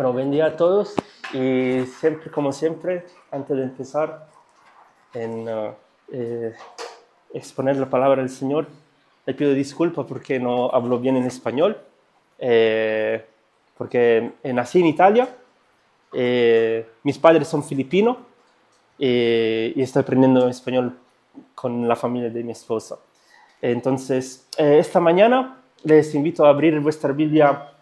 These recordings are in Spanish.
Bueno, buen día a todos y siempre, como siempre, antes de empezar en exponer la palabra del Señor, le pido disculpas porque no hablo bien en español, porque nací en Italia, mis padres son filipinos y estoy aprendiendo español con la familia de mi esposa. Entonces, esta mañana les invito a abrir vuestra Biblia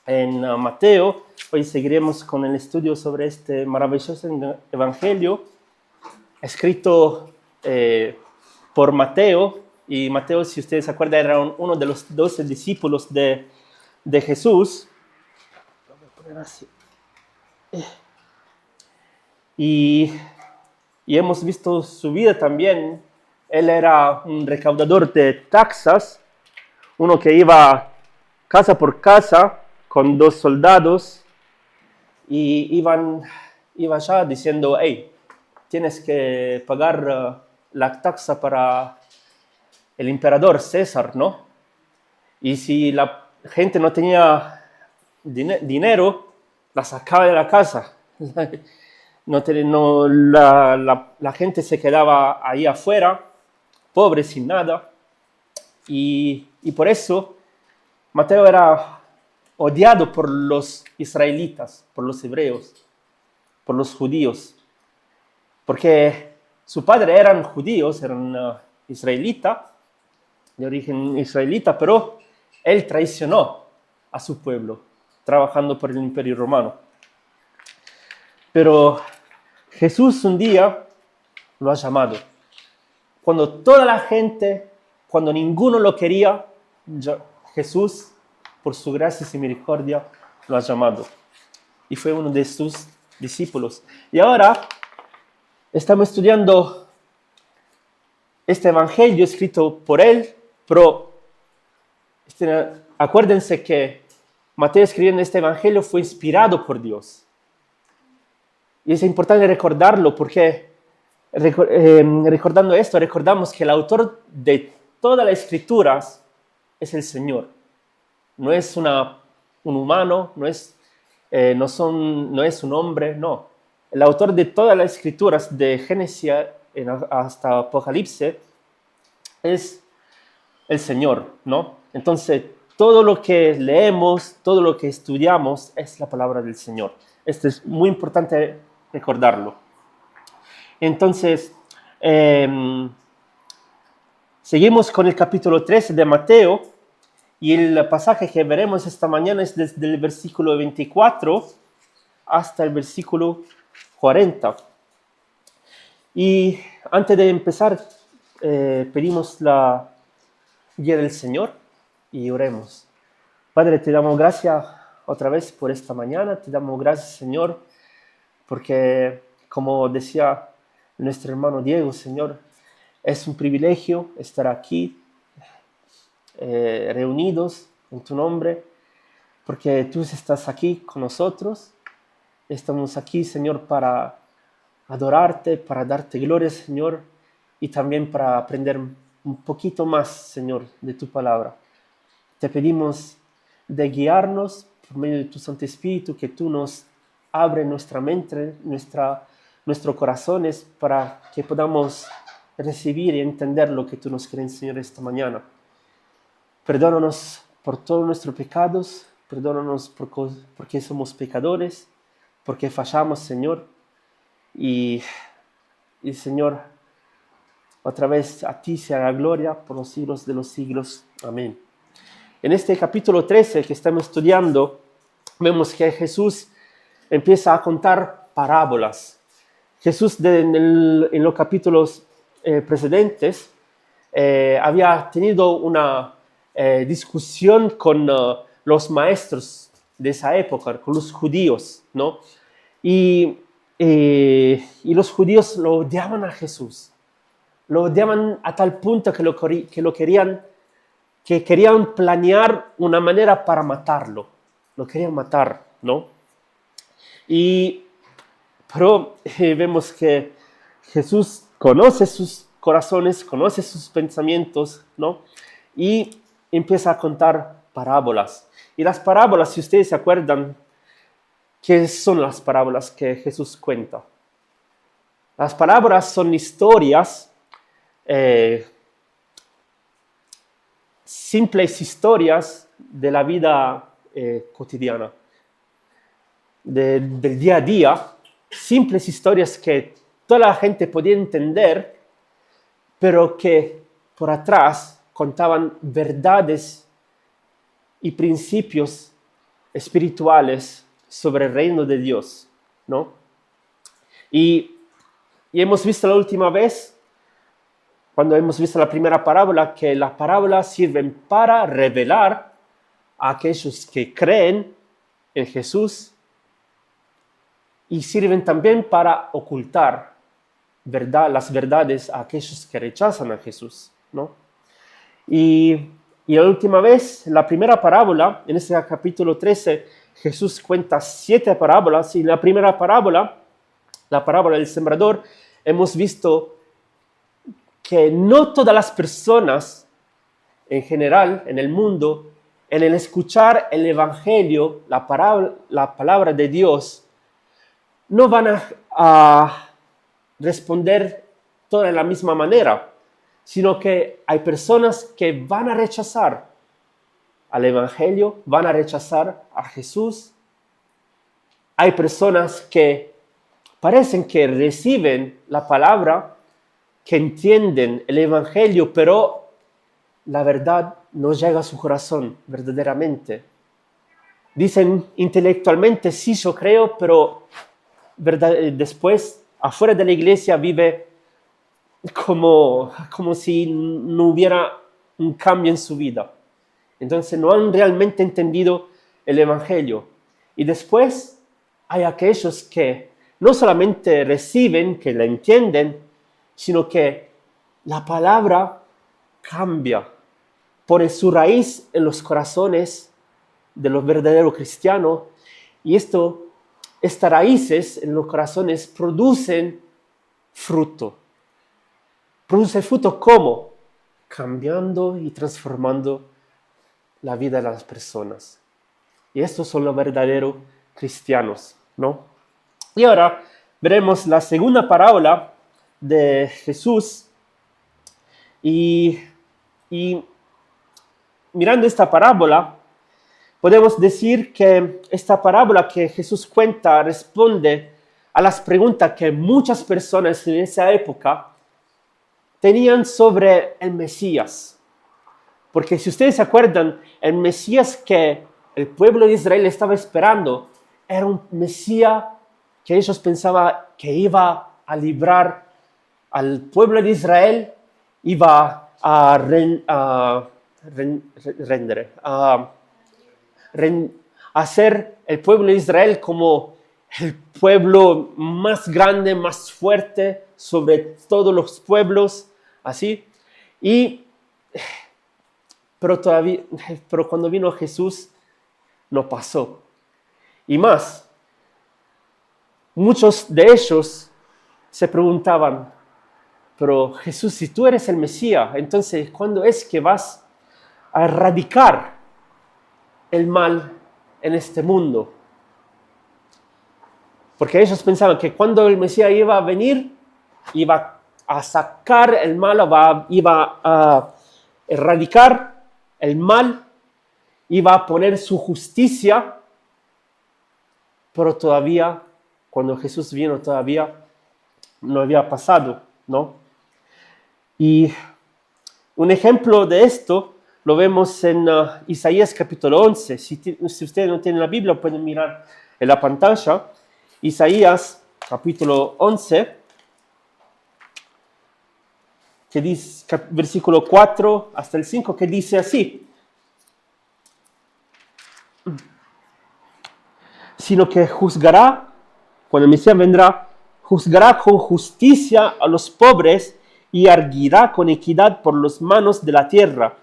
en Mateo. Hoy seguiremos con el estudio sobre este maravilloso evangelio escrito por Mateo. Y Mateo, si ustedes se acuerdan, era uno de los 12 discípulos de Jesús. Lo voy a poner así. Y hemos visto su vida también. Él era un recaudador de taxas, uno que iba casa por casa con 2 soldados y iba ya diciendo, hey, tienes que pagar la taxa para el emperador César, ¿no? Y si la gente no tenía dinero, la sacaba de la casa. La gente se quedaba ahí afuera, pobre, sin nada. Y por eso Mateo era odiado por los israelitas, por los hebreos, por los judíos, porque su padre eran judíos, eran israelitas, de origen israelita, pero él traicionó a su pueblo, trabajando por el Imperio Romano. Pero Jesús un día lo ha llamado. Cuando toda la gente, cuando ninguno lo quería, Jesús, por su gracia y misericordia, lo ha llamado. Y fue uno de sus discípulos. Y ahora estamos estudiando este evangelio escrito por él, pero acuérdense que Mateo escribiendo este evangelio fue inspirado por Dios. Y es importante recordarlo porque recordando esto, recordamos que el autor de todas las escrituras es el Señor. No es un humano, no es un hombre, no. El autor de todas las escrituras, de Génesis hasta Apocalipsis, es el Señor, ¿no? Entonces, todo lo que leemos, todo lo que estudiamos es la palabra del Señor. Esto es muy importante recordarlo. Entonces, seguimos con el capítulo 13 de Mateo. Y el pasaje que veremos esta mañana es desde el versículo 24 hasta el versículo 40. Y antes de empezar, pedimos la guía del Señor y oremos. Padre, te damos gracias otra vez por esta mañana. Te damos gracias, Señor, porque, como decía nuestro hermano Diego, Señor, es un privilegio estar aquí reunidos en tu nombre, porque tú estás aquí con nosotros. Estamos aquí, Señor, para adorarte, para darte gloria, Señor, y también para aprender un poquito más, Señor, de tu palabra. Te pedimos de guiarnos por medio de tu Santo Espíritu, que tú nos abres nuestra mente, nuestros corazones, para que podamos recibir y entender lo que tú nos quieres enseñar esta mañana. Perdónanos por todos nuestros pecados, perdónanos porque somos pecadores, porque fallamos, Señor. Y Señor, otra vez a ti sea la gloria por los siglos de los siglos. Amén. En este capítulo 13 que estamos estudiando, vemos que Jesús empieza a contar parábolas. Jesús en los capítulos precedentes había tenido una discusión con los maestros de esa época, con los judíos, ¿no? Y los judíos lo odiaban a Jesús. Lo odiaban a tal punto que querían planear una manera para matarlo. Lo querían matar, ¿no? Pero vemos que Jesús conoce sus corazones, conoce sus pensamientos, ¿no? Y empieza a contar parábolas. Y las parábolas, si ustedes se acuerdan, ¿qué son las parábolas que Jesús cuenta? Las parábolas son historias, simples historias de la vida cotidiana, del día a día, simples historias que toda la gente podía entender, pero que por atrás contaban verdades y principios espirituales sobre el reino de Dios, ¿no? Y hemos visto la última vez, cuando hemos visto la primera parábola, que las parábolas sirven para revelar a aquellos que creen en Jesús y sirven también para ocultar las verdades a aquellos que rechazan a Jesús, ¿no? Y la última vez, la primera parábola, en este capítulo 13, Jesús cuenta 7 parábolas, y en la primera parábola, la parábola del sembrador, hemos visto que no todas las personas en general en el mundo, en el escuchar el Evangelio, la palabra de Dios, no van a responder todas de la misma manera, sino que hay personas que van a rechazar al Evangelio, van a rechazar a Jesús. Hay personas que parecen que reciben la palabra, que entienden el Evangelio, pero la verdad no llega a su corazón verdaderamente. Dicen intelectualmente, sí, yo creo, pero después, afuera de la iglesia, vive como si no hubiera un cambio en su vida. Entonces no han realmente entendido el Evangelio. Y después hay aquellos que no solamente reciben, que la entienden, sino que la palabra cambia, pone su raíz en los corazones de los verdaderos cristianos, y estas raíces en los corazones producen fruto. Produce fruto ¿cómo? Cambiando y transformando la vida de las personas. Y estos son los verdaderos cristianos, ¿no? Y ahora veremos la segunda parábola de Jesús. Y mirando esta parábola, podemos decir que esta parábola que Jesús cuenta responde a las preguntas que muchas personas en esa época tenían sobre el Mesías. Porque si ustedes se acuerdan, el Mesías que el pueblo de Israel estaba esperando era un Mesías que ellos pensaban que iba a librar al pueblo de Israel, iba a hacer el pueblo de Israel como el pueblo más grande, más fuerte sobre todos los pueblos, así. Pero cuando vino Jesús, no pasó. Y más, muchos de ellos se preguntaban, pero Jesús, si tú eres el Mesías, entonces, ¿cuándo es que vas a erradicar el mal en este mundo? Porque ellos pensaban que cuando el Mesías iba a venir, iba a sacar el mal, iba a erradicar el mal, iba a poner su justicia, pero todavía, cuando Jesús vino, todavía no había pasado, ¿no? Y un ejemplo de esto lo vemos en Isaías capítulo 11. Si ustedes no tienen la Biblia, pueden mirar en la pantalla. Isaías capítulo 11, que dice, versículo 4 hasta el 5, que dice así: sino que juzgará, cuando el Mesías vendrá, juzgará con justicia a los pobres y arguirá con equidad por las manos de la tierra,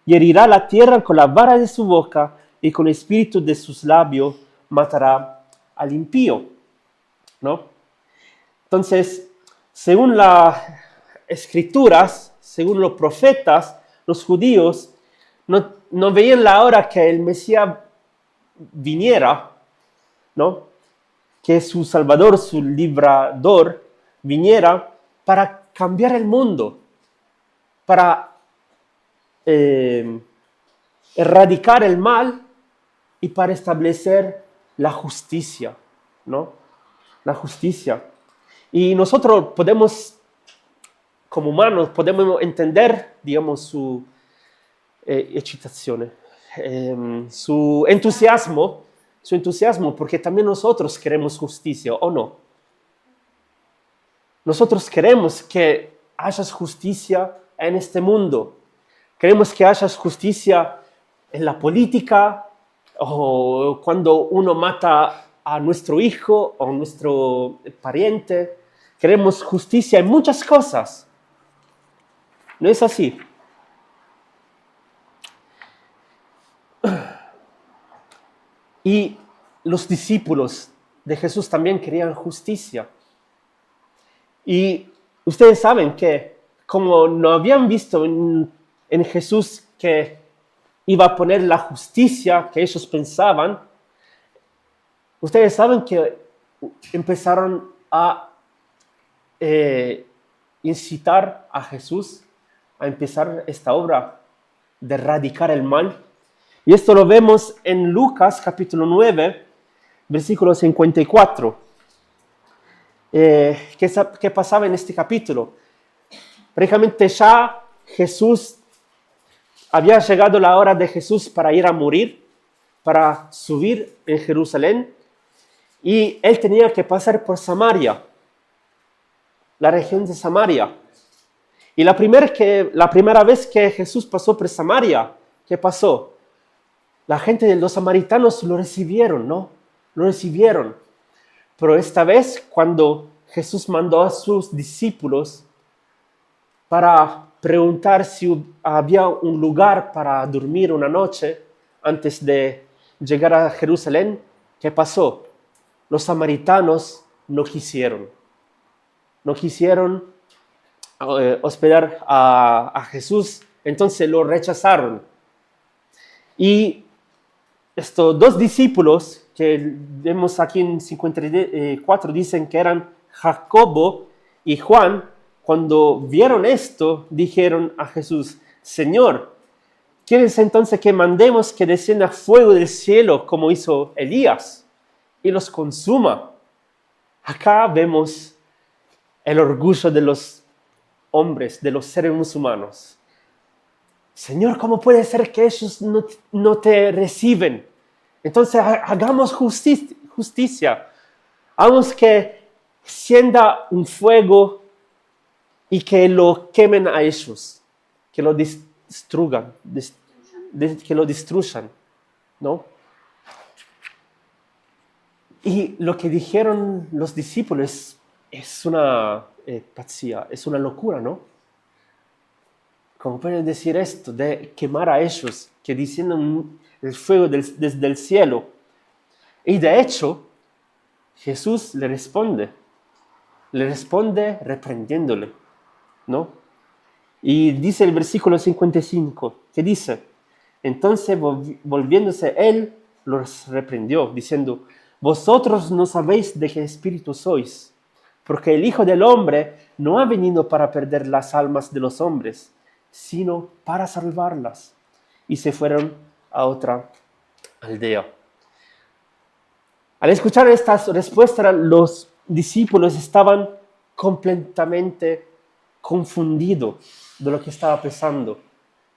y herirá la tierra con la vara de su boca, y con el espíritu de sus labios matará al impío, ¿no? Entonces, según las escrituras, según los profetas, los judíos no veían la hora que el Mesías viniera, ¿no? que su Salvador, su Librador, viniera para cambiar el mundo, para erradicar el mal y para establecer la justicia, ¿no? La justicia. Y nosotros podemos, como humanos, podemos entender, digamos, su excitación, su entusiasmo, porque también nosotros queremos justicia, ¿o no? Nosotros queremos que haya justicia en este mundo. Queremos que haya justicia en la política, o cuando uno mata a nuestro hijo o a nuestro pariente. Queremos justicia en muchas cosas. ¿No es así? Y los discípulos de Jesús también querían justicia. Y ustedes saben que como no habían visto en Jesús que iba a poner la justicia que ellos pensaban, ustedes saben que empezaron a incitar a Jesús a empezar esta obra de erradicar el mal. Y esto lo vemos en Lucas capítulo 9, versículo 54. ¿Qué pasaba en este capítulo? Prácticamente ya Jesús, había llegado la hora de Jesús para ir a morir, para subir en Jerusalén, y él tenía que pasar por Samaria, la región de Samaria. Y la primera vez que Jesús pasó por Samaria, ¿qué pasó? La gente de los samaritanos lo recibieron, ¿no? Lo recibieron. Pero esta vez, cuando Jesús mandó a sus discípulos para preguntar si había un lugar para dormir una noche antes de llegar a Jerusalén, ¿qué pasó? Los samaritanos no quisieron. No quisieron hospedar a Jesús, entonces lo rechazaron. Y estos dos discípulos que vemos aquí en 54 dicen que eran Jacobo y Juan. Cuando vieron esto, dijeron a Jesús: Señor, ¿quieres entonces que mandemos que descienda fuego del cielo como hizo Elías y los consuma? Acá vemos el orgullo de los hombres, de los seres humanos. Señor, ¿cómo puede ser que ellos no te reciben? Entonces hagamos justicia. Hagamos que encienda un fuego y que lo quemen a ellos, que lo destruyan, que lo destruyan, ¿no? Y lo que dijeron los discípulos es una patsía, es una locura, ¿no? ¿Cómo pueden decir esto de quemar a ellos, que desciendan el fuego desde el cielo? Y de hecho, Jesús le responde reprendiéndole, ¿no? Y dice el versículo 55, que dice: entonces volviéndose él, los reprendió, diciendo: vosotros no sabéis de qué espíritu sois, porque el Hijo del Hombre no ha venido para perder las almas de los hombres, sino para salvarlas. Y se fueron a otra aldea. Al escuchar estas respuestas, los discípulos estaban completamente confundidos de lo que estaba pasando,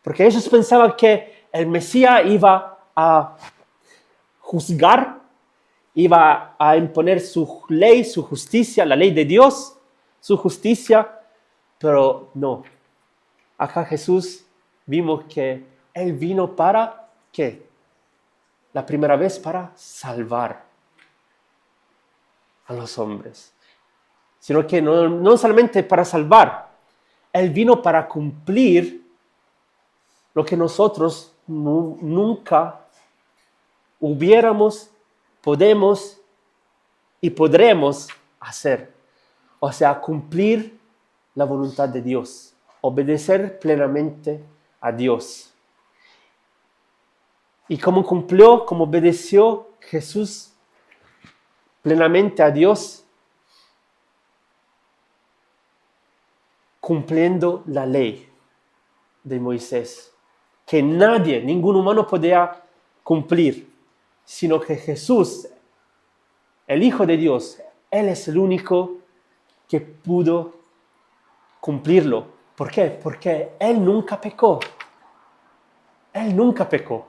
porque ellos pensaban que el Mesías iba a juzgar, iba a imponer su ley, su justicia, la ley de Dios, su justicia, pero no. Acá Jesús vimos que Él vino para, ¿qué? La primera vez para salvar a los hombres, sino que no solamente para salvar, Él vino para cumplir lo que nosotros nunca hubiéramos, podemos y podremos hacer. O sea, cumplir la voluntad de Dios, obedecer plenamente a Dios. Y como cumplió, como obedeció Jesús, plenamente a Dios cumpliendo la ley de Moisés, que nadie, ningún humano podía cumplir, sino que Jesús, el Hijo de Dios, Él es el único que pudo cumplirlo. ¿Por qué? Porque Él nunca pecó. Él nunca pecó.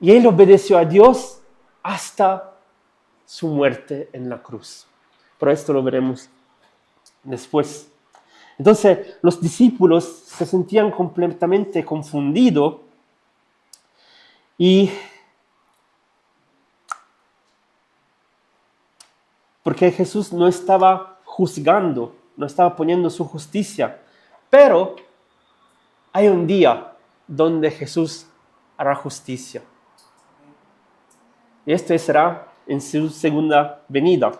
Y Él obedeció a Dios hasta su muerte en la cruz. Pero esto lo veremos después. Entonces, los discípulos se sentían completamente confundidos y porque Jesús no estaba juzgando, no estaba poniendo su justicia, pero hay un día donde Jesús hará justicia. Y este será en su segunda venida.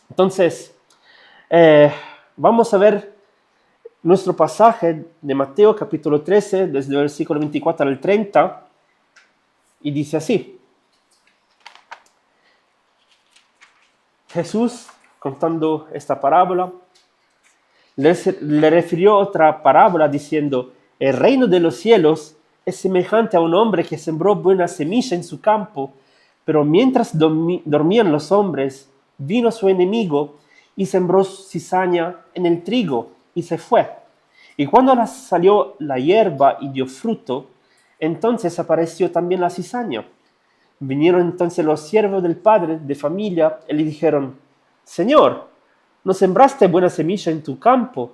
Entonces, vamos a ver nuestro pasaje de Mateo capítulo 13, desde el versículo 24 al 30, y dice así. Jesús, contando esta parábola, le refirió otra parábola diciendo: el reino de los cielos es semejante a un hombre que sembró buena semilla en su campo, pero mientras dormían los hombres, vino su enemigo y sembró cizaña en el trigo y se fue. Y cuando salió la hierba y dio fruto, entonces apareció también la cizaña. Vinieron entonces los siervos del padre de familia y le dijeron: Señor, ¿no sembraste buena semilla en tu campo?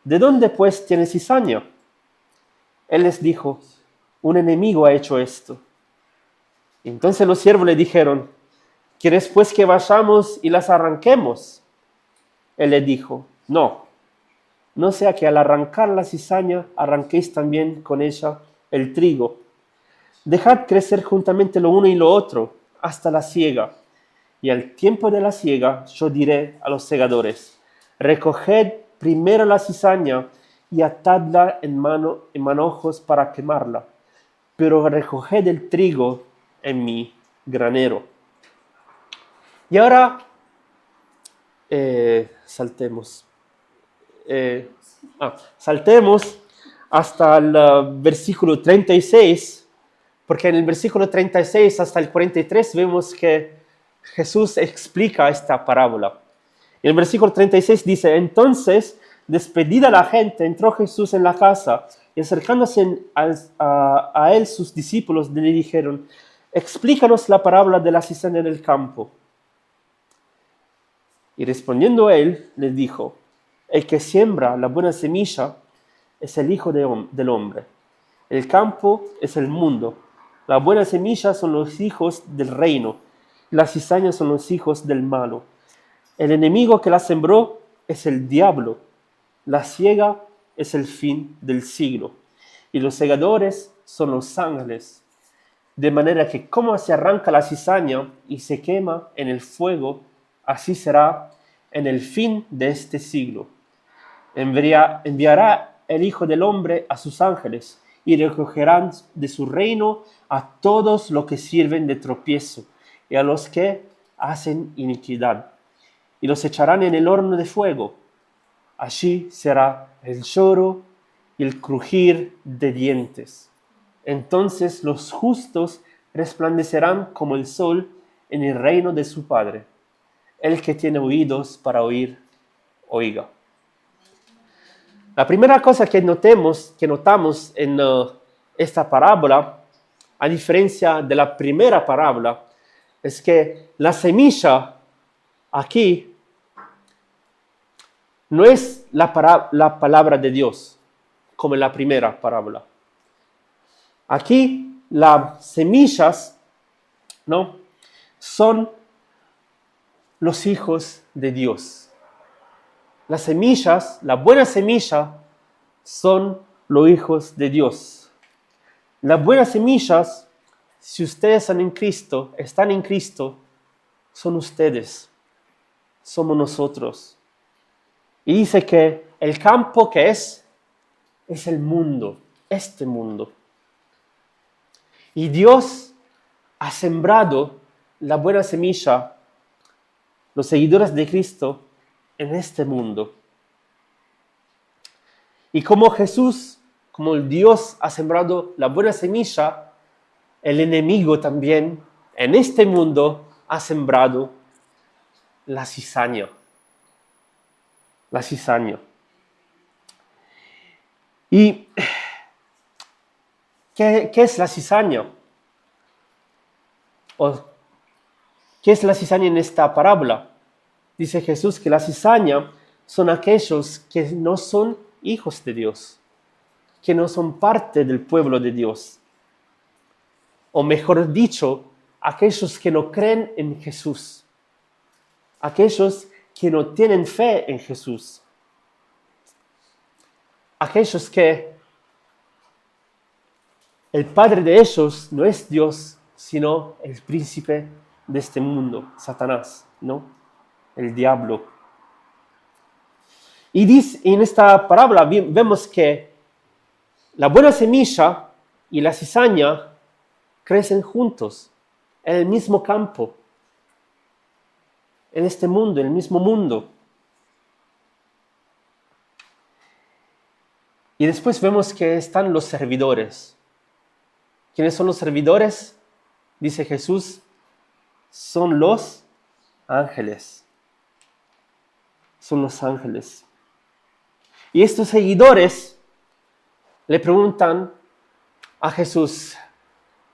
¿De dónde pues tienes cizaña? Él les dijo: un enemigo ha hecho esto. Entonces los siervos le dijeron: ¿quieres pues que vayamos y las arranquemos? Él le dijo: no sea que al arrancar la cizaña arranquéis también con ella el trigo. Dejad crecer juntamente lo uno y lo otro hasta la siega. Y al tiempo de la siega yo diré a los segadores: recoged primero la cizaña y atadla en manojos para quemarla, pero recoged el trigo en mi granero. Y ahora saltemos hasta el versículo 36, porque en el versículo 36 hasta el 43 vemos que Jesús explica esta parábola. En el versículo 36 dice: entonces, despedida la gente, entró Jesús en la casa, y acercándose a él sus discípulos le dijeron: explícanos la parábola de la cizaña en el campo. Y respondiendo él, les dijo: el que siembra la buena semilla es el Hijo del Hombre. El campo es el mundo. La buena semilla son los hijos del reino. Las cizañas son los hijos del malo. El enemigo que la sembró es el diablo. La siega es el fin del siglo. Y los segadores son los ángeles. De manera que como se arranca la cizaña y se quema en el fuego, así será en el fin de este siglo. Enviará el Hijo del Hombre a sus ángeles y recogerán de su reino a todos los que sirven de tropiezo y a los que hacen iniquidad, y los echarán en el horno de fuego. Allí será el lloro y el crujir de dientes. Entonces los justos resplandecerán como el sol en el reino de su Padre. El que tiene oídos para oír, oiga. La primera cosa que notamos en esta parábola, a diferencia de la primera parábola, es que la semilla aquí no es la palabra de Dios, como en la primera parábola. Aquí las semillas, ¿no?, son los hijos de Dios. Las semillas, la buena semilla, son los hijos de Dios. Las buenas semillas, si ustedes están en Cristo, son ustedes, somos nosotros. Y dice que el campo que es el mundo, este mundo. Y Dios ha sembrado la buena semilla, los seguidores de Cristo, en este mundo. Y como Jesús, como el Dios ha sembrado la buena semilla, el enemigo también en este mundo ha sembrado la cizaña. La cizaña. ¿Y qué es la cizaña? ¿O qué es la cizaña en esta parábola? Dice Jesús que la cizaña son aquellos que no son hijos de Dios, que no son parte del pueblo de Dios. O mejor dicho, aquellos que no creen en Jesús, aquellos que no tienen fe en Jesús, aquellos que el padre de ellos no es Dios, sino el príncipe de este mundo, Satanás, ¿no? El diablo. Y en esta parábola vemos que la buena semilla y la cizaña crecen juntos, en el mismo campo, en este mundo, en el mismo mundo. Y después vemos que están los servidores. ¿Quiénes son los servidores? Dice Jesús, son los ángeles. Son los ángeles. Y estos seguidores le preguntan a Jesús,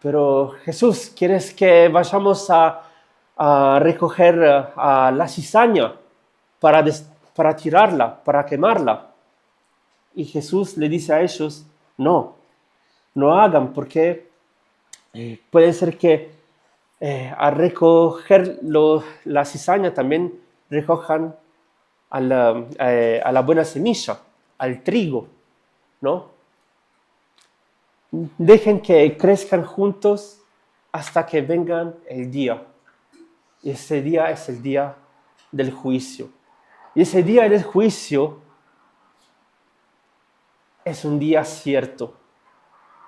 pero Jesús, ¿quieres que vayamos a recoger a la cizaña para tirarla, para quemarla? Y Jesús le dice a ellos, no hagan, porque puede ser que al recoger la cizaña también recojan a la buena semilla, al trigo, ¿no? Dejen que crezcan juntos hasta que vengan el día. Y ese día es el día del juicio. Y ese día del juicio es un día cierto.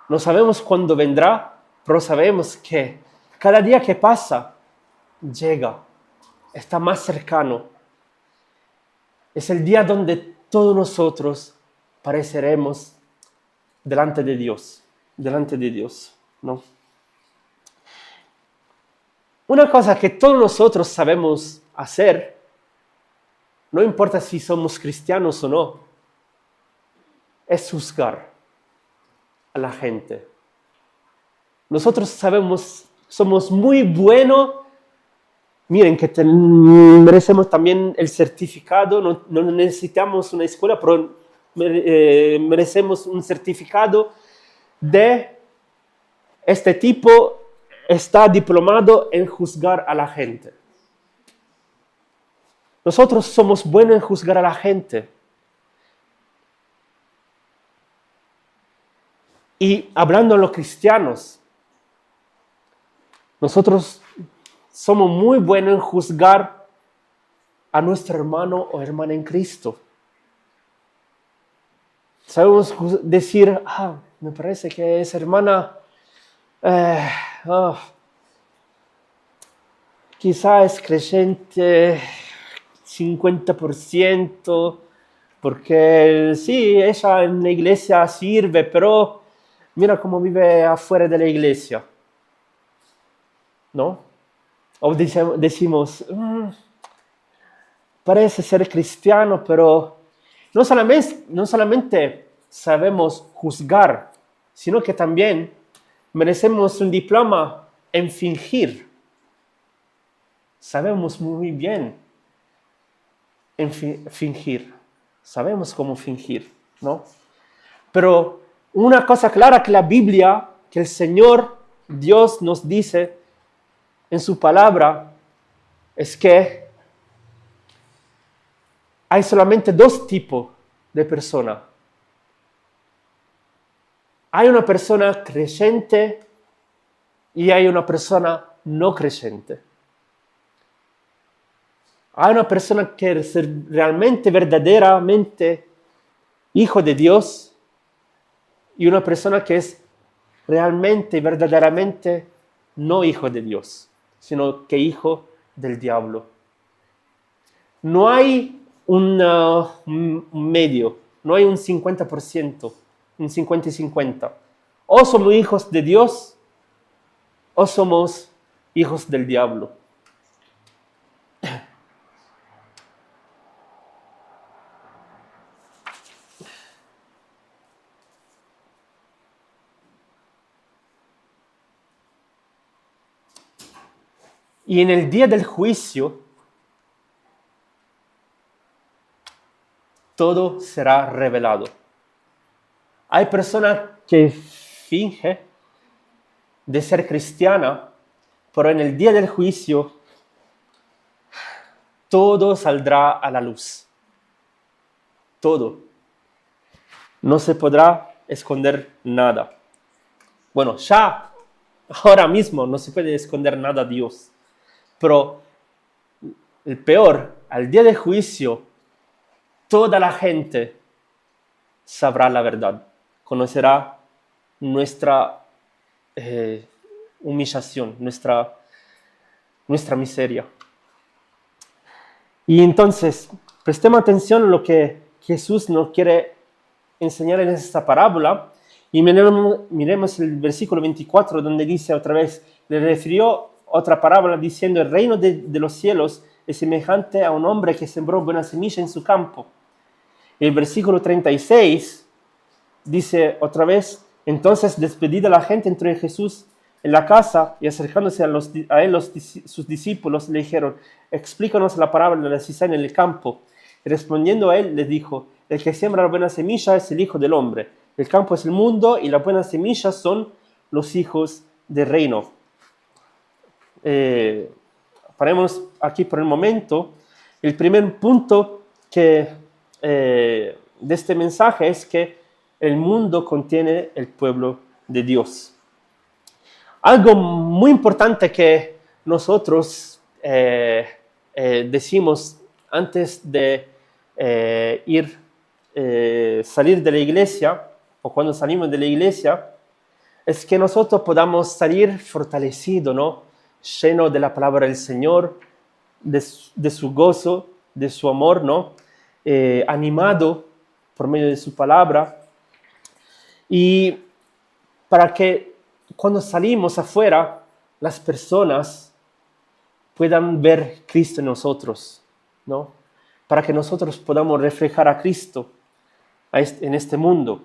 No sabemos cuándo vendrá, pero sabemos que cada día que pasa llega, está más cercano. Es el día donde todos nosotros pareceremos delante de Dios, ¿no? Una cosa que todos nosotros sabemos hacer, no importa si somos cristianos o no, es juzgar a la gente. Nosotros somos muy buenos. Miren que merecemos también el certificado, no necesitamos una escuela, pero merecemos un certificado de este tipo, está diplomado en juzgar a la gente. Nosotros somos buenos en juzgar a la gente. Y hablando a los cristianos, nosotros somos muy buenos en juzgar a nuestro hermano o hermana en Cristo. Sabemos decir, me parece que esa hermana quizá es creyente 50%, porque sí, ella en la iglesia sirve, pero mira cómo vive afuera de la iglesia, ¿no? O decimos, parece ser cristiano, pero no solamente sabemos juzgar, sino que también merecemos un diploma en fingir. Sabemos muy bien en fingir. Sabemos cómo fingir, ¿no? Pero una cosa clara que la Biblia, que el Señor Dios nos dice en su palabra, es que hay solamente dos tipos de personas. Hay una persona creyente y hay una persona no creyente. Hay una persona que es realmente, verdaderamente hijo de Dios y una persona que es realmente, verdaderamente no hijo de Dios, sino que hijo del diablo. No hay un medio, no hay un 50%, un 50 y 50. O somos hijos de Dios o somos hijos del diablo. Y en el día del juicio, todo será revelado. Hay personas que fingen de ser cristiana, pero en el día del juicio, todo saldrá a la luz. Todo. No se podrá esconder nada. Bueno, ya ahora mismo no se puede esconder nada a Dios. Pero el peor, al día del juicio, toda la gente sabrá la verdad, conocerá nuestra humillación, nuestra miseria. Y entonces, prestemos atención a lo que Jesús nos quiere enseñar en esta parábola y miremos el versículo 24 donde dice otra vez, le refirió otra parábola diciendo, el reino de los cielos es semejante a un hombre que sembró buena semilla en su campo. El versículo 36 dice otra vez, entonces despedida la gente entró en Jesús en la casa y acercándose a él sus discípulos le dijeron, explícanos la parábola de la cizaña en el campo. Y respondiendo a él les dijo, el que siembra la buena semilla es el Hijo del Hombre. El campo es el mundo y las buenas semillas son los hijos del reino. Paremos aquí por el momento. El primer punto de este mensaje es que el mundo contiene el pueblo de Dios. Algo muy importante que nosotros decimos antes de salir de la iglesia o cuando salimos de la iglesia es que nosotros podamos salir fortalecidos, ¿no? Lleno de la palabra del Señor, de su gozo, de su amor, ¿no? Animado por medio de su palabra. Y para que cuando salimos afuera, las personas puedan ver Cristo en nosotros, ¿no? Para que nosotros podamos reflejar a Cristo en este mundo.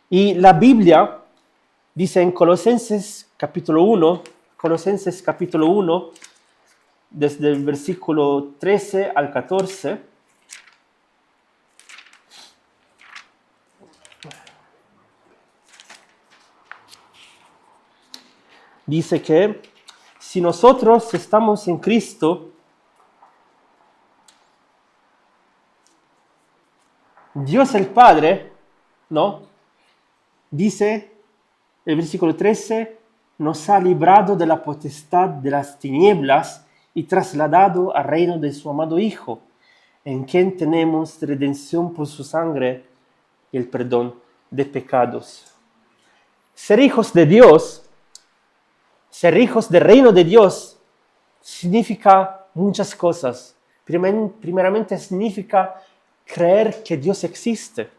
Y la Biblia dice en Colosenses capítulo 1, desde el versículo 13 al 14, dice que si nosotros estamos en Cristo, Dios el Padre, ¿no? Dice el versículo 13, nos ha librado de la potestad de las tinieblas y trasladado al reino de su amado Hijo, en quien tenemos redención por su sangre y el perdón de pecados. Ser hijos de Dios, ser hijos del reino de Dios, significa muchas cosas. Primeramente significa creer que Dios existe.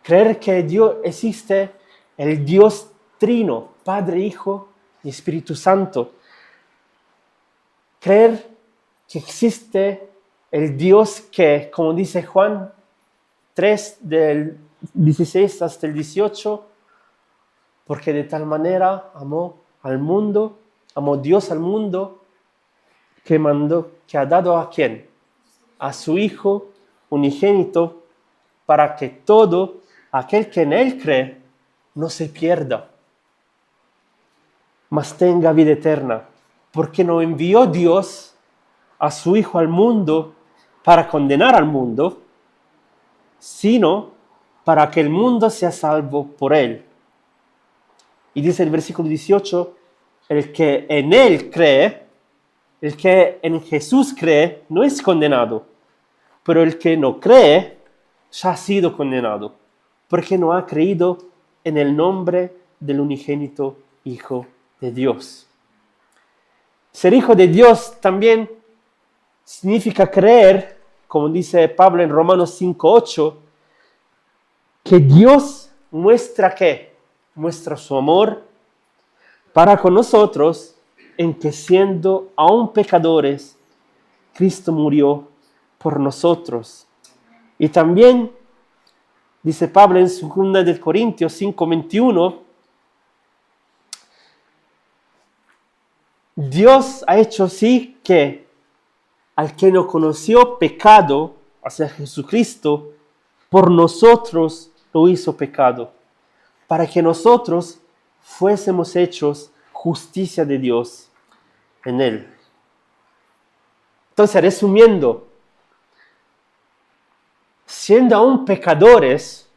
Creer que Dios existe, el Dios Trino, Padre, Hijo y Espíritu Santo. Creer que existe el Dios que, como dice Juan 3, del 16 hasta el 18, porque de tal manera amó Dios al mundo, que ha dado a ¿quién? A su Hijo unigénito, para que todo aquel que en Él cree no se pierda, mas tenga vida eterna, porque no envió Dios a su Hijo al mundo para condenar al mundo, sino para que el mundo sea salvo por Él. Y dice el versículo 18, el que en Él cree, el que en Jesús cree, no es condenado, pero el que no cree ya ha sido condenado, porque no ha creído en el nombre del unigénito hijo de Dios. Ser hijo de Dios también significa creer, como dice Pablo en Romanos 5:8, que Dios muestra ¿qué? Muestra su amor para con nosotros en que siendo aún pecadores, Cristo murió por nosotros. Y también dice Pablo en 2 Corintios 5:21, Dios ha hecho así que al que no conoció pecado, o sea, Jesucristo, por nosotros lo hizo pecado, para que nosotros fuésemos hechos justicia de Dios en él. Entonces, resumiendo, siendo aún pecadores,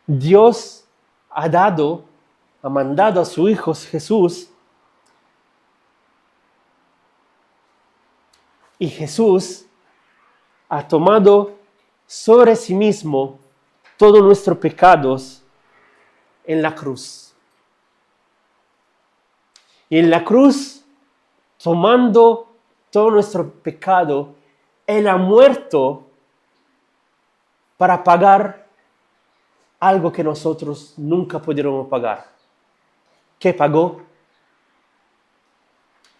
Dios ha mandado a su Hijo Jesús, y Jesús ha tomado sobre sí mismo todos nuestros pecados en la cruz. Y en la cruz, tomando todo nuestro pecado, Él ha muerto para pagar algo que nosotros nunca pudiéramos pagar. ¿Qué pagó?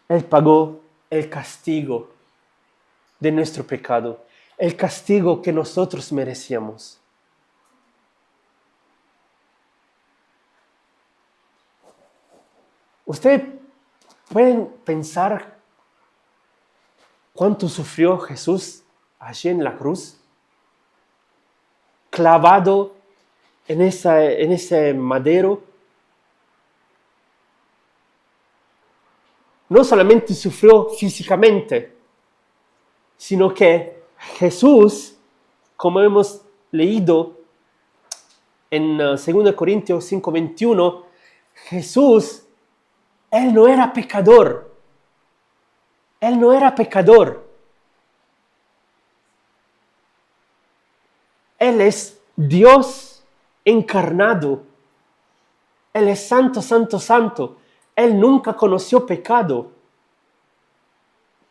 Él pagó el castigo de nuestro pecado, el castigo que nosotros merecíamos. ¿Ustedes pueden pensar cuánto sufrió Jesús allí en la cruz? Clavado en ese madero. No solamente sufrió físicamente, sino que Jesús, como hemos leído en 2 Corintios 5:21, Jesús, Él no era pecador. Él no era pecador. Él es Dios encarnado. Él es santo, santo, santo. Él nunca conoció pecado.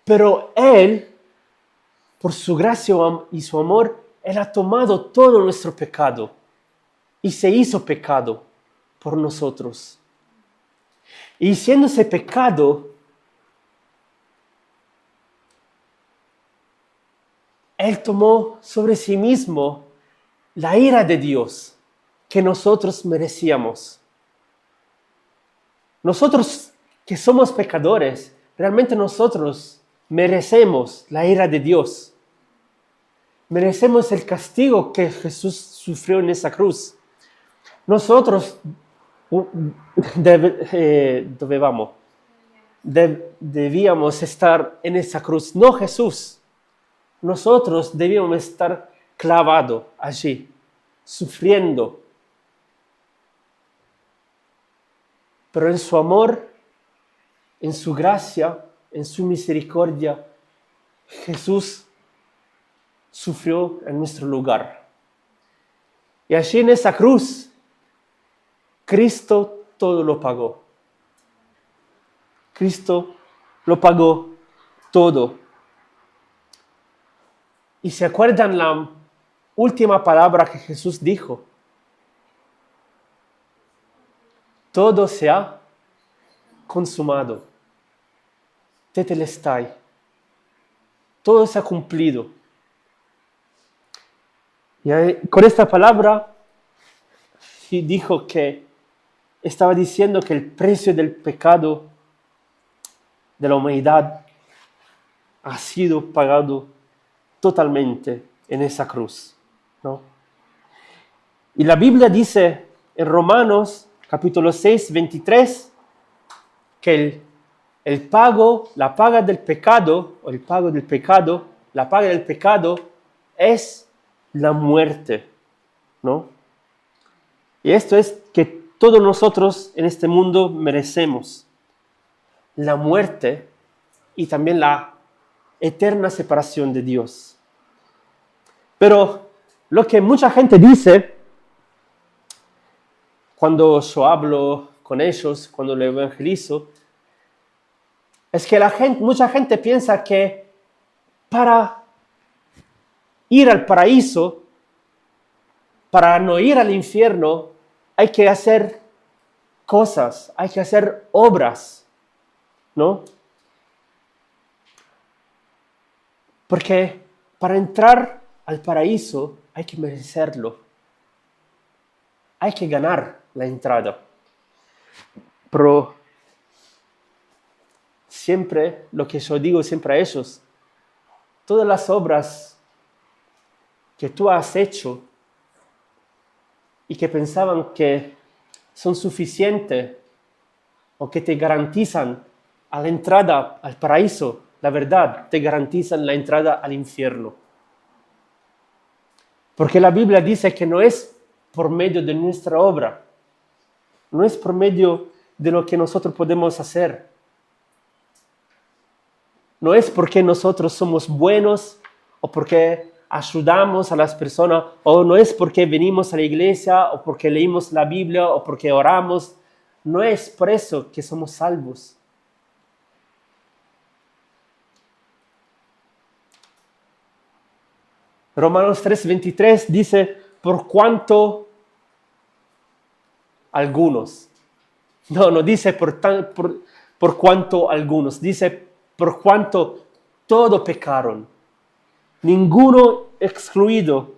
Pero Él, por su gracia y su amor, Él ha tomado todo nuestro pecado y se hizo pecado por nosotros. Y siendo ese pecado, Él tomó sobre sí mismo la ira de Dios que nosotros merecíamos. Nosotros que somos pecadores, realmente nosotros merecemos la ira de Dios. Merecemos el castigo que Jesús sufrió en esa cruz. Nosotros debíamos estar en esa cruz, no Jesús. Nosotros debíamos estar clavados allí, sufriendo. Pero en su amor, en su gracia, en su misericordia, Jesús sufrió en nuestro lugar. Y allí en esa cruz, Cristo todo lo pagó. Cristo lo pagó todo. ¿Y se acuerdan la última palabra que Jesús dijo? Todo se ha consumado. Tetelestai. Todo se ha cumplido. Y con esta palabra dijo que estaba diciendo que el precio del pecado de la humanidad ha sido pagado totalmente en esa cruz, ¿no? Y la Biblia dice en Romanos capítulo 6, 23, que la paga del pecado es la muerte, ¿no? Y esto es que todos nosotros en este mundo merecemos la muerte y también la eterna separación de Dios. Pero lo que mucha gente dice cuando yo hablo con ellos cuando lo evangelizo, es que mucha gente piensa que para ir al paraíso, para no ir al infierno, hay que hacer cosas, hay que hacer obras, ¿no? Porque para entrar al paraíso hay que merecerlo. Hay que ganar la entrada. Pero siempre, lo que yo digo siempre a ellos, todas las obras que tú has hecho y que pensaban que son suficientes o que te garantizan a la entrada al paraíso, la verdad, te garantizan la entrada al infierno. Porque la Biblia dice que no es por medio de nuestra obra, no es por medio de lo que nosotros podemos hacer. No es porque nosotros somos buenos o porque ayudamos a las personas, o no es porque venimos a la iglesia o porque leímos la Biblia o porque oramos. No es por eso que somos salvos. Romanos 3:23 dice, por cuanto algunos. No dice por cuanto algunos, dice por cuanto todos pecaron, ninguno excluido,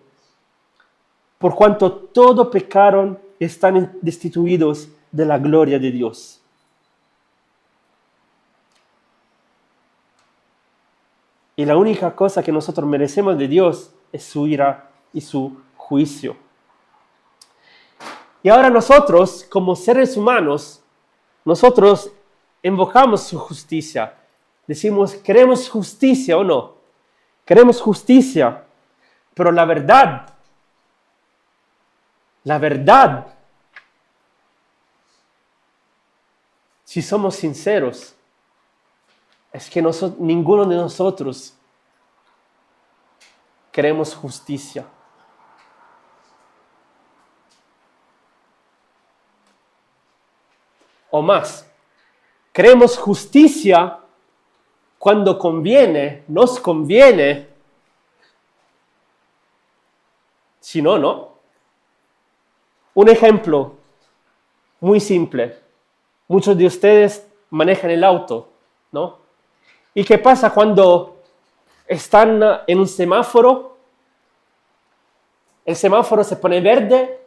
por cuanto todos pecaron están destituidos de la gloria de Dios. Y la única cosa que nosotros merecemos de Dios es su ira y su juicio. Y ahora nosotros, como seres humanos, nosotros invocamos su justicia. Decimos, ¿queremos justicia o no? Queremos justicia, pero la verdad, si somos sinceros, es que ninguno de nosotros queremos justicia. O más, queremos justicia cuando conviene, nos conviene. Si no, no. Un ejemplo muy simple. Muchos de ustedes manejan el auto, ¿no? ¿Y qué pasa cuando están en un semáforo? El semáforo se pone verde,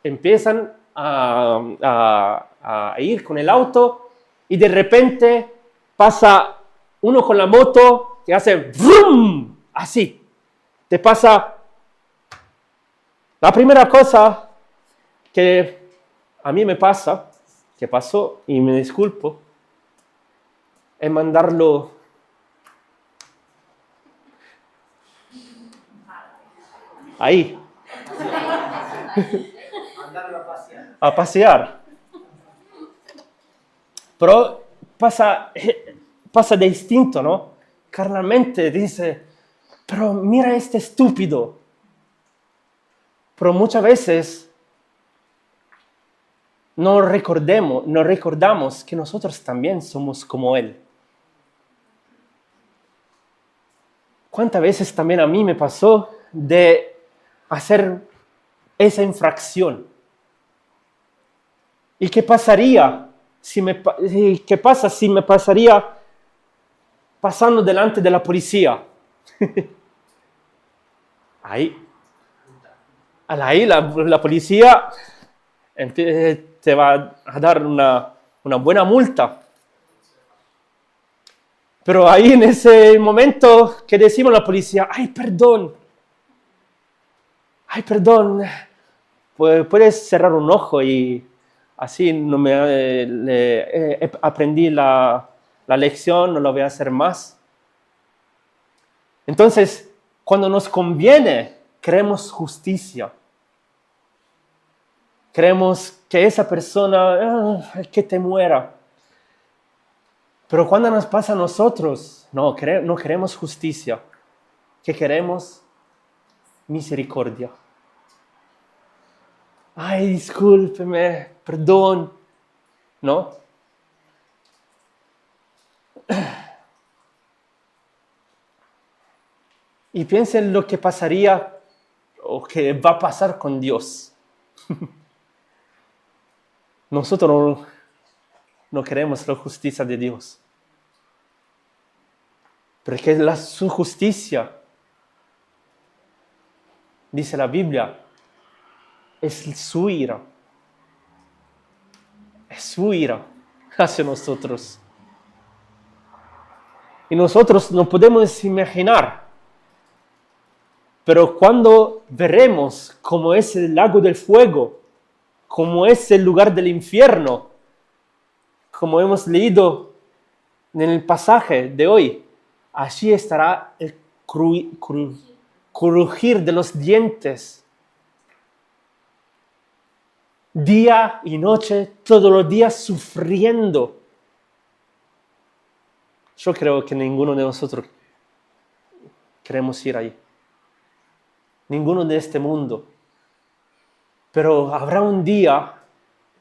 empiezan a ir con el auto y de repente pasa uno con la moto que hace ¡vrum! Así. Te pasa. La primera cosa que a mí me pasa, que pasó y me disculpo, es mandarlo ahí. A pasear. Pero pasa de instinto, ¿no? Carnalmente dice, pero mira este estúpido. Pero muchas veces no recordamos que nosotros también somos como él. ¿Cuántas veces también a mí me pasó de hacer esa infracción? ¿Y qué pasaría si me pasaría pasando delante de la policía? Ahí la policía te va a dar una buena multa. Pero ahí en ese momento que decimos a la policía, ay, perdón, puedes cerrar un ojo y así no aprendí la lección, no lo voy a hacer más. Entonces, cuando nos conviene, queremos justicia. Queremos que esa persona, que te muera. Pero cuando nos pasa a nosotros, no queremos justicia. ¿Qué queremos? Misericordia. Ay, discúlpeme, perdón. ¿no? Y piensen lo que pasaría o que va a pasar con Dios. Nosotros no queremos la justicia de Dios, porque su justicia, dice la Biblia, es su ira. Es su ira hacia nosotros. Y nosotros no podemos imaginar, pero cuando veremos cómo es el lago del fuego, cómo es el lugar del infierno, como hemos leído en el pasaje de hoy, allí estará el crujir de los dientes. Día y noche, todos los días sufriendo. Yo creo que ninguno de nosotros queremos ir ahí. Ninguno de este mundo. Pero habrá un día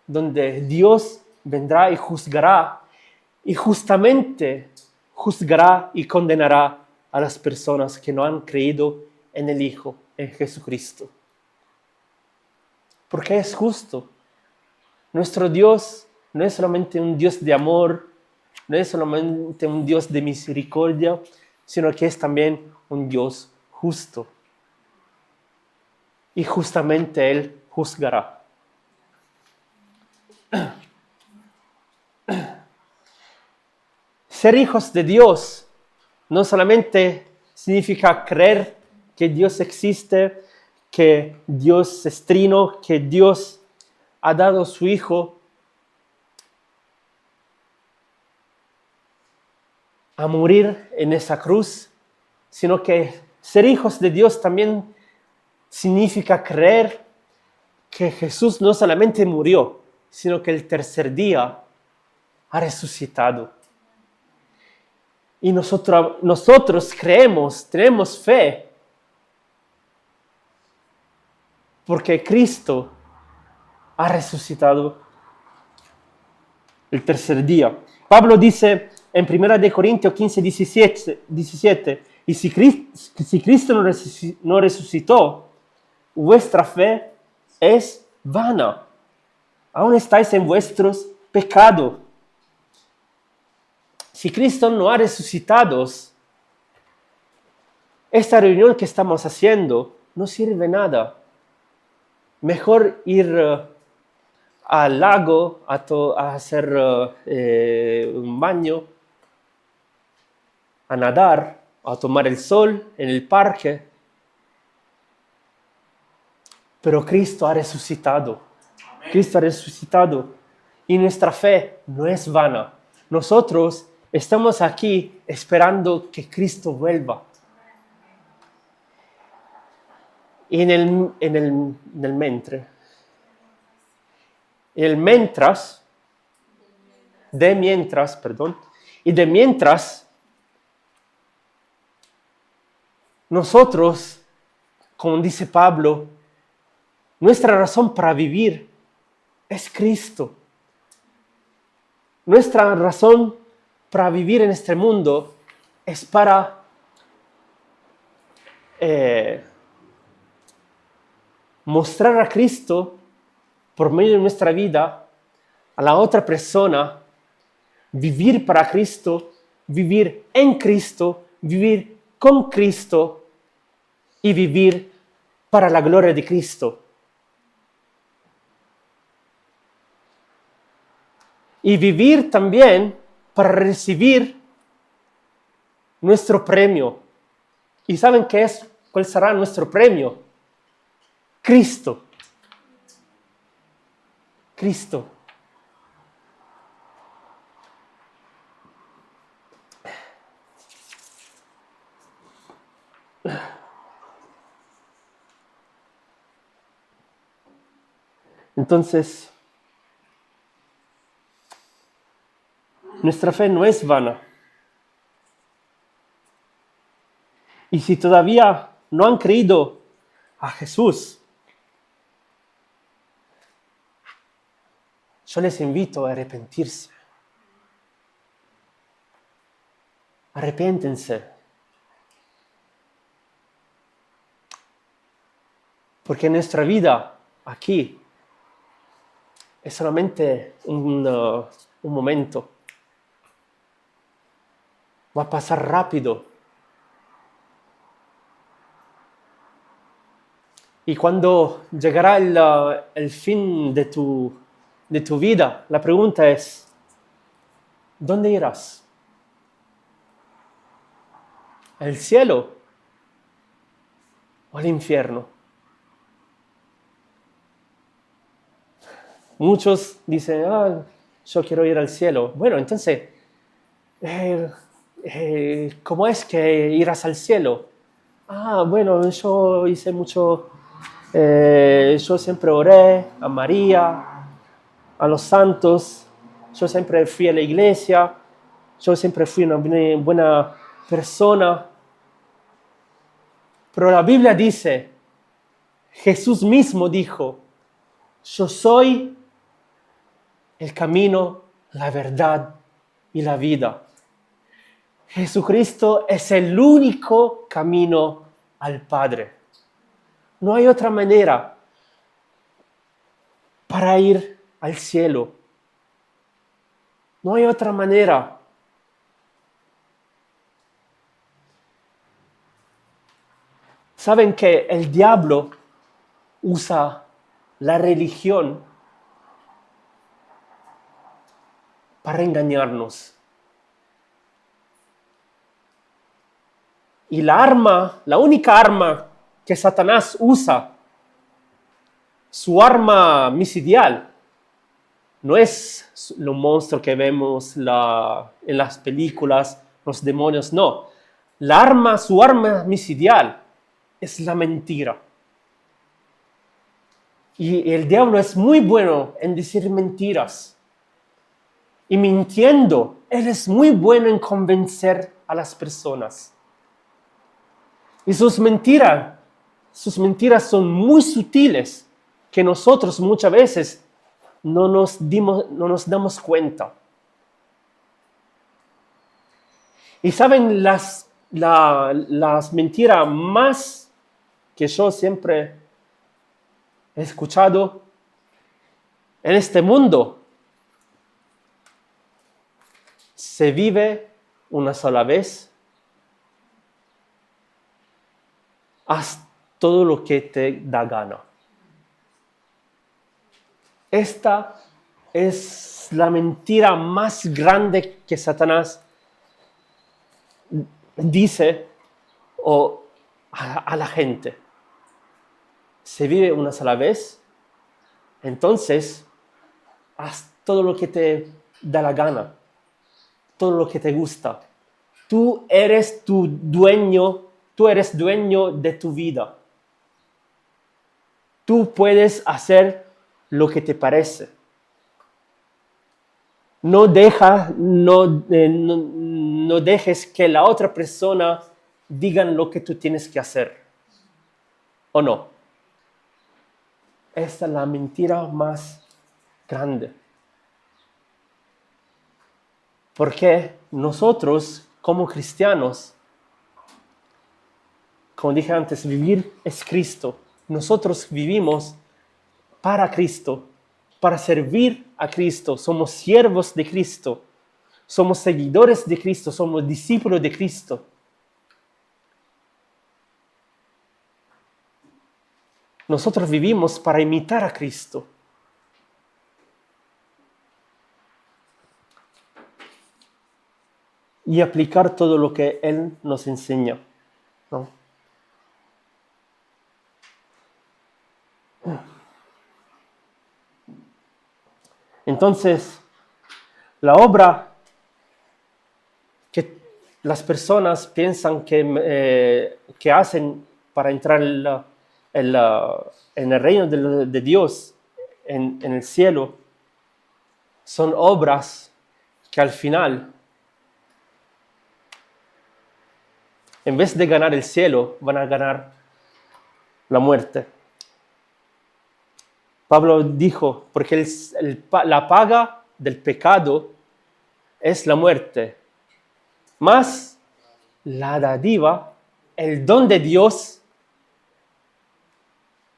donde Dios vendrá y juzgará, y justamente juzgará y condenará a las personas que no han creído en el Hijo, en Jesucristo. Porque es justo. Nuestro Dios no es solamente un Dios de amor, no es solamente un Dios de misericordia, sino que es también un Dios justo. Y justamente Él juzgará. Ser hijos de Dios no solamente significa creer que Dios existe, que Dios es trino, que Dios ha dado a su Hijo a morir en esa cruz, sino que ser hijos de Dios también significa creer que Jesús no solamente murió, sino que el tercer día ha resucitado. Y nosotros creemos, tenemos fe, porque Cristo ha resucitado el tercer día. Pablo dice en 1 Corintios 15, 17, y si Cristo no resucitó, vuestra fe es vana. Aún estáis en vuestros pecados. Si Cristo no ha resucitado, esta reunión que estamos haciendo no sirve de nada. Mejor ir al lago a hacer un baño, a nadar, a tomar el sol en el parque. Pero Cristo ha resucitado. Amén. Cristo ha resucitado. Y nuestra fe no es vana. Nosotros estamos aquí esperando que Cristo vuelva. Y en el mientras, nosotros, como dice Pablo, nuestra razón para vivir es Cristo. Nuestra razón para vivir en este mundo es para mostrar a Cristo por medio de nuestra vida a la otra persona, vivir para Cristo, vivir en Cristo, vivir con Cristo y vivir para la gloria de Cristo. Y vivir también para recibir nuestro premio. ¿Y saben cuál será nuestro premio? Cristo. Cristo. Entonces, nuestra fe no es vana. Y si todavía no han creído a Jesús, yo les invito a arrepentirse. Arrepiéntense. Porque nuestra vida aquí es solamente un momento. Va a pasar rápido. Y cuando llegará el fin de tu vida, la pregunta es, ¿dónde irás? ¿Al cielo o al infierno? Muchos dicen, yo quiero ir al cielo. Bueno, entonces, ¿cómo es que irás al cielo? Bueno, yo hice mucho, yo siempre oré a María, a los santos, yo siempre fui a la iglesia, yo siempre fui una buena persona. Pero la Biblia dice, Jesús mismo dijo, yo soy el camino, la verdad y la vida. Jesucristo es el único camino al Padre. No hay otra manera para ir al cielo. No hay otra manera. ¿Saben que el diablo usa la religión para engañarnos? Y la única arma que Satanás usa, su arma misidial, no es los monstruos que vemos en las películas, los demonios, no. Su arma misidial es la mentira. Y el diablo es muy bueno en decir mentiras. Y mintiendo, él es muy bueno en convencer a las personas. Y sus mentiras son muy sutiles que nosotros muchas veces no nos damos cuenta. Y saben las mentiras más que yo siempre he escuchado en este mundo. Se vive una sola vez. Haz todo lo que te da gana. Esta es la mentira más grande que Satanás dice a la gente. Se vive una sola vez, entonces haz todo lo que te da la gana, todo lo que te gusta. Tú eres dueño de tu vida. Tú puedes hacer lo que te parece. No dejes que la otra persona diga lo que tú tienes que hacer. ¿O no? Esta es la mentira más grande. Porque nosotros, como cristianos, como dije antes, vivir es Cristo. Nosotros vivimos para Cristo, para servir a Cristo. Somos siervos de Cristo. Somos seguidores de Cristo. Somos discípulos de Cristo. Nosotros vivimos para imitar a Cristo. Y aplicar todo lo que Él nos enseña, ¿no? Entonces, la obra que las personas piensan que hacen para entrar en el reino de Dios, en el cielo, son obras que al final, en vez de ganar el cielo, van a ganar la muerte. Pablo dijo, porque la paga del pecado es la muerte, más la dádiva, el don de Dios,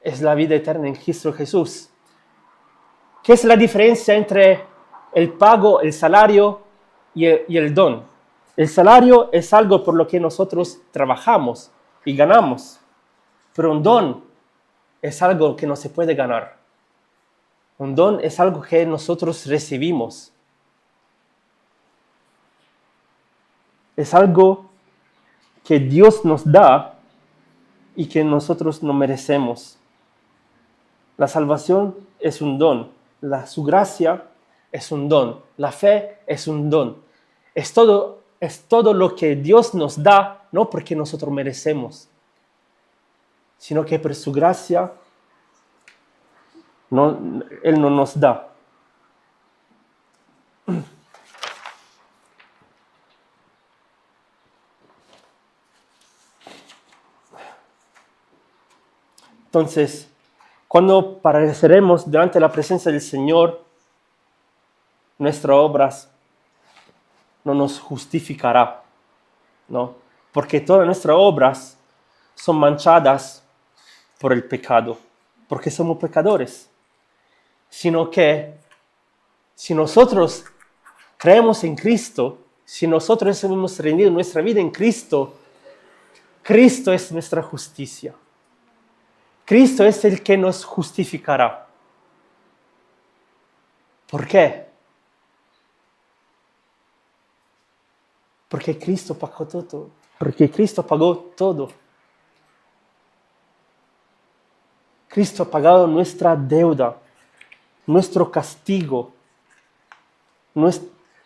es la vida eterna en Cristo Jesús. ¿Qué es la diferencia entre el pago, el salario y el don? El salario es algo por lo que nosotros trabajamos y ganamos, pero un don es algo que no se puede ganar. Un don es algo que nosotros recibimos. Es algo que Dios nos da y que nosotros no merecemos. La salvación es un don. Su gracia es un don. La fe es un don. Es todo lo que Dios nos da, no porque nosotros merecemos, sino que por su gracia Él no nos da. Entonces, cuando pareceremos delante de la presencia del Señor, nuestras obras no nos justificará, ¿no? Porque todas nuestras obras son manchadas por el pecado, porque somos pecadores. Sino que si nosotros creemos en Cristo, si nosotros hemos rendido nuestra vida en Cristo, Cristo es nuestra justicia. Cristo es el que nos justificará. ¿Por qué? Porque Cristo pagó todo. Porque Cristo pagó todo. Cristo ha pagado nuestra deuda, nuestro castigo,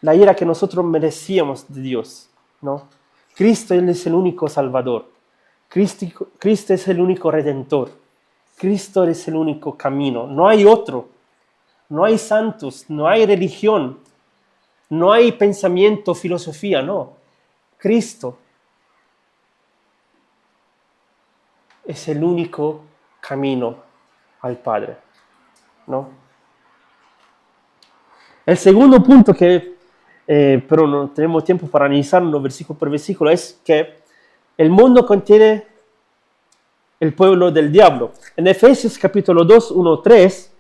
la ira que nosotros merecíamos de Dios, ¿no? Cristo Él es el único Salvador. Cristo es el único Redentor. Cristo es el único camino. No hay otro. No hay santos, no hay religión, no hay pensamiento, filosofía, no. Cristo es el único camino al Padre, ¿no? El segundo punto pero no tenemos tiempo para analizarlo versículo por versículo, es que el mundo contiene el pueblo del diablo. En Efesios capítulo 2, 1, 3,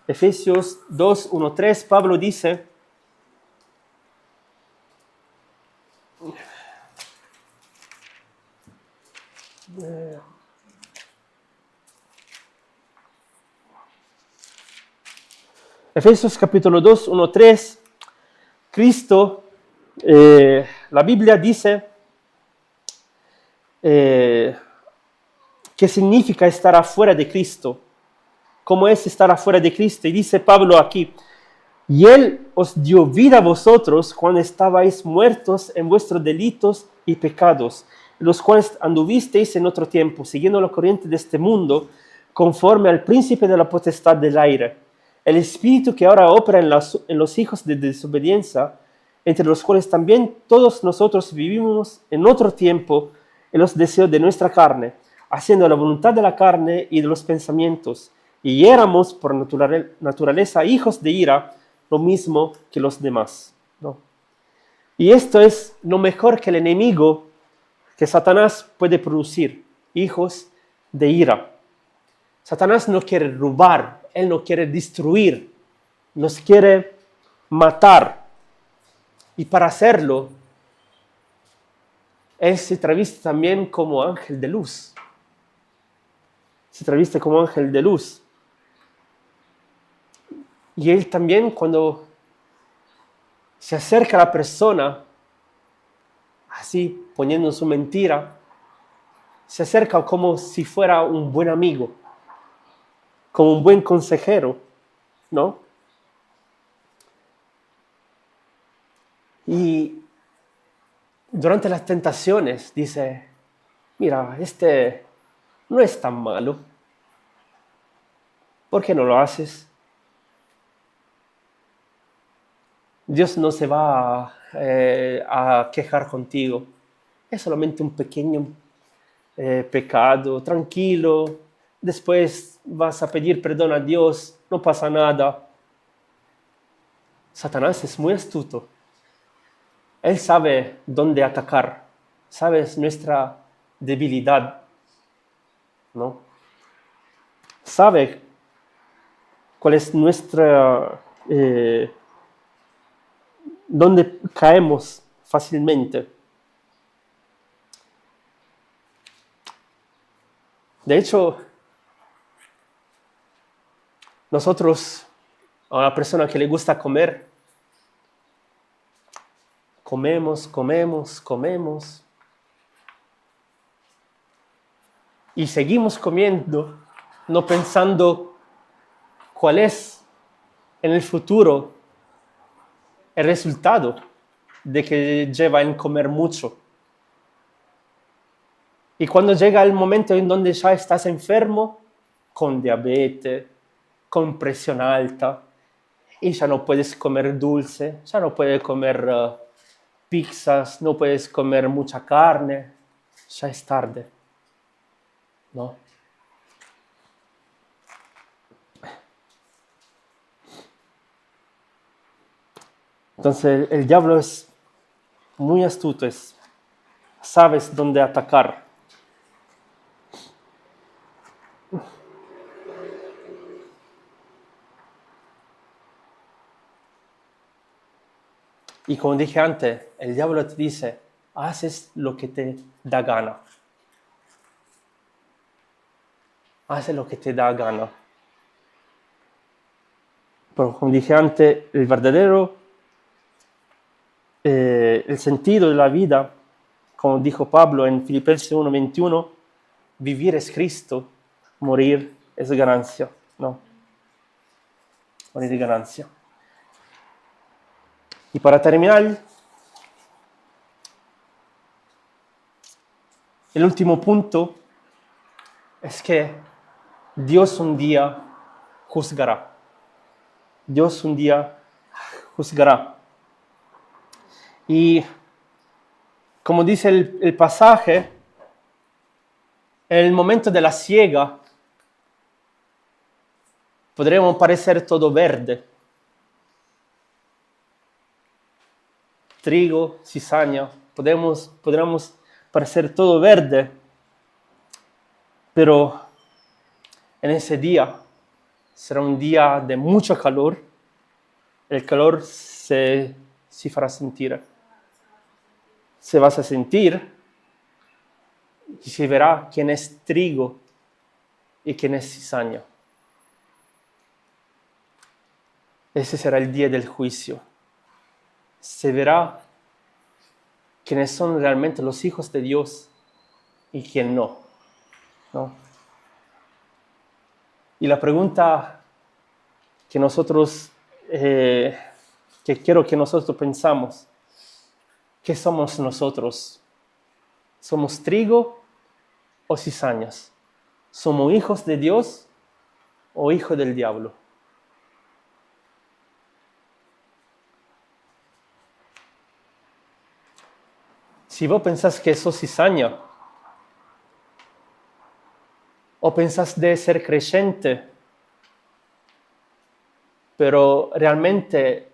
Efesios 2, 1, 3, Pablo dice, Efesios capítulo 2, 1, 3, Cristo, la Biblia dice qué significa estar afuera de Cristo, cómo es estar afuera de Cristo. Y dice Pablo aquí, y Él os dio vida a vosotros cuando estabais muertos en vuestros delitos y pecados, los cuales anduvisteis en otro tiempo, siguiendo la corriente de este mundo, conforme al príncipe de la potestad del aire, el espíritu que ahora opera en los hijos de desobediencia, entre los cuales también todos nosotros vivimos en otro tiempo en los deseos de nuestra carne, haciendo la voluntad de la carne y de los pensamientos, y éramos por naturaleza hijos de ira, lo mismo que los demás, ¿no? Y esto es lo mejor que el enemigo, que Satanás puede producir, hijos de ira. Satanás no quiere robar, él no quiere destruir, nos quiere matar. Y para hacerlo, él se traviste también como ángel de luz. Se traviste como ángel de luz. Y él también, cuando se acerca a la persona, así poniendo su mentira, se acerca como si fuera un buen amigo, como un buen consejero, ¿no? Y durante las tentaciones dice, mira, este no es tan malo, ¿por qué no lo haces? Dios no se va a quejar contigo, es solamente un pequeño pecado, tranquilo, después vas a pedir perdón a Dios, no pasa nada. Satanás es muy astuto. Él sabe dónde atacar, sabe nuestra debilidad, ¿no? Sabe cuál es nuestra, dónde caemos fácilmente. De hecho, nosotros, a una persona que le gusta comer, comemos, y seguimos comiendo, no pensando cuál es en el futuro el resultado de que lleva en comer mucho. Y cuando llega el momento en donde ya estás enfermo, con diabetes, con presión alta, y ya no puedes comer dulce, ya no puedes comer pizzas, no puedes comer mucha carne, ya es tarde, ¿no? Entonces el diablo es muy astuto, sabes dónde atacar. Y como dije antes, el diablo te dice, haces lo que te da gana. Haces lo que te da gana. Pero como dije antes, el verdadero, el sentido de la vida, como dijo Pablo en Filipenses 1:21, vivir es Cristo, morir es ganancia, ¿no? Morir es ganancia. Y para terminar, el último punto es que Dios un día juzgará. Dios un día juzgará. Y como dice el pasaje, en el momento de la siega podremos parecer todo verde. Trigo, cizaña, podremos parecer todo verde, pero en ese día será un día de mucho calor, el calor se fará sentir, se va a sentir y se verá quién es trigo y quién es cizaña. Ese será el día del juicio. Se verá quiénes son realmente los hijos de Dios y quién no, ¿no? Y la pregunta que nosotros, que quiero que nosotros pensamos, ¿qué somos nosotros? ¿Somos trigo o cizañas? ¿Somos hijos de Dios o hijos del diablo? Si vos pensás que sos cizaña, o pensás de ser creyente, pero realmente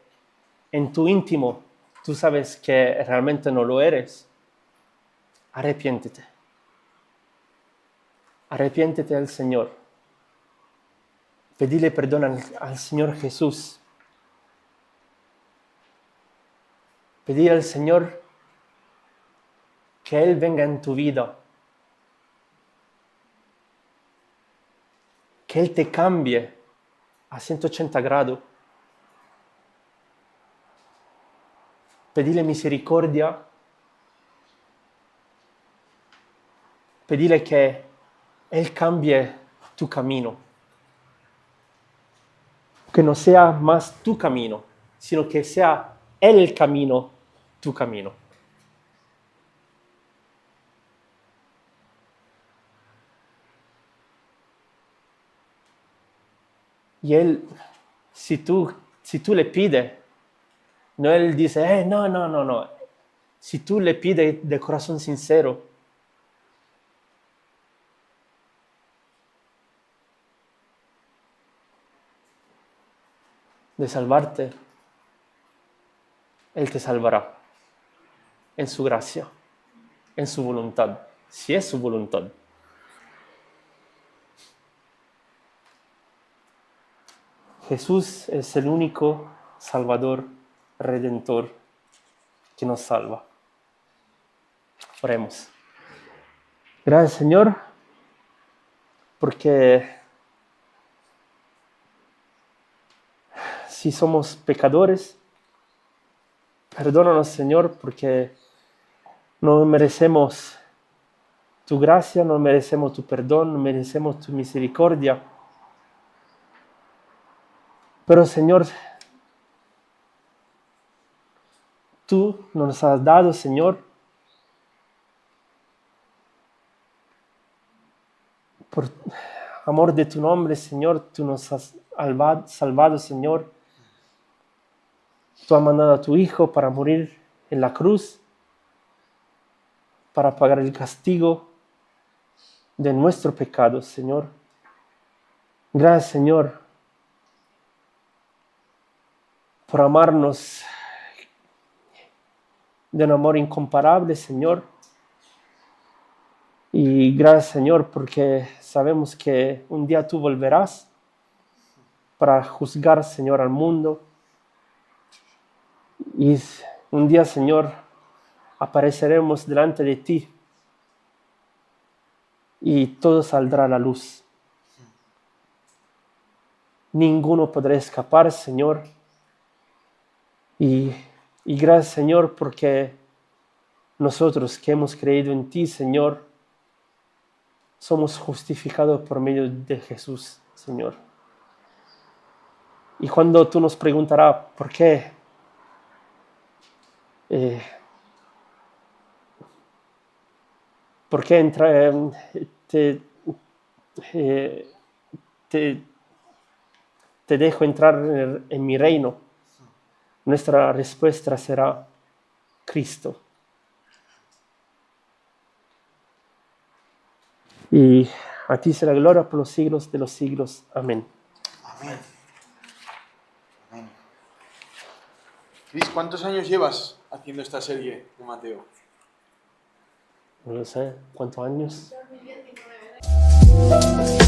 en tu íntimo tú sabes que realmente no lo eres, arrepiéntete. Arrepiéntete al Señor. Pedile perdón al Señor Jesús. Pedir al Señor que Él venga en tu vida. Que Él te cambie a 180 grados. Pedile misericordia. Pedile que Él cambie tu camino. Que no sea más tu camino, sino que sea Él el camino, tu camino. Y Él, si tú le pides, no Él dice, no. Si tú le pides de corazón sincero, de salvarte, Él te salvará en su gracia, en su voluntad, si es su voluntad. Jesús es el único Salvador, Redentor que nos salva. Oremos. Gracias, Señor, porque si somos pecadores, perdónanos, Señor, porque no merecemos tu gracia, no merecemos tu perdón, no merecemos tu misericordia. Pero, Señor, tú nos has dado, Señor, por amor de tu nombre, Señor, tú nos has salvado, Señor. Tú has mandado a tu Hijo para morir en la cruz, para pagar el castigo de nuestro pecado, Señor. Gracias, Señor, por amarnos de un amor incomparable, Señor. Y gracias, Señor, porque sabemos que un día tú volverás para juzgar, Señor, al mundo. Y un día, Señor, apareceremos delante de ti y todo saldrá a la luz. Ninguno podrá escapar, Señor. Y gracias, Señor, porque nosotros que hemos creído en ti, Señor, somos justificados por medio de Jesús, Señor. Y cuando tú nos preguntarás por qué, te dejo entrar en mi reino, nuestra respuesta será Cristo. Y a ti será gloria por los siglos de los siglos. Amén. Amén. Amén. Cris, ¿cuántos años llevas haciendo esta serie de Mateo? No lo sé, ¿cuántos años? 2019.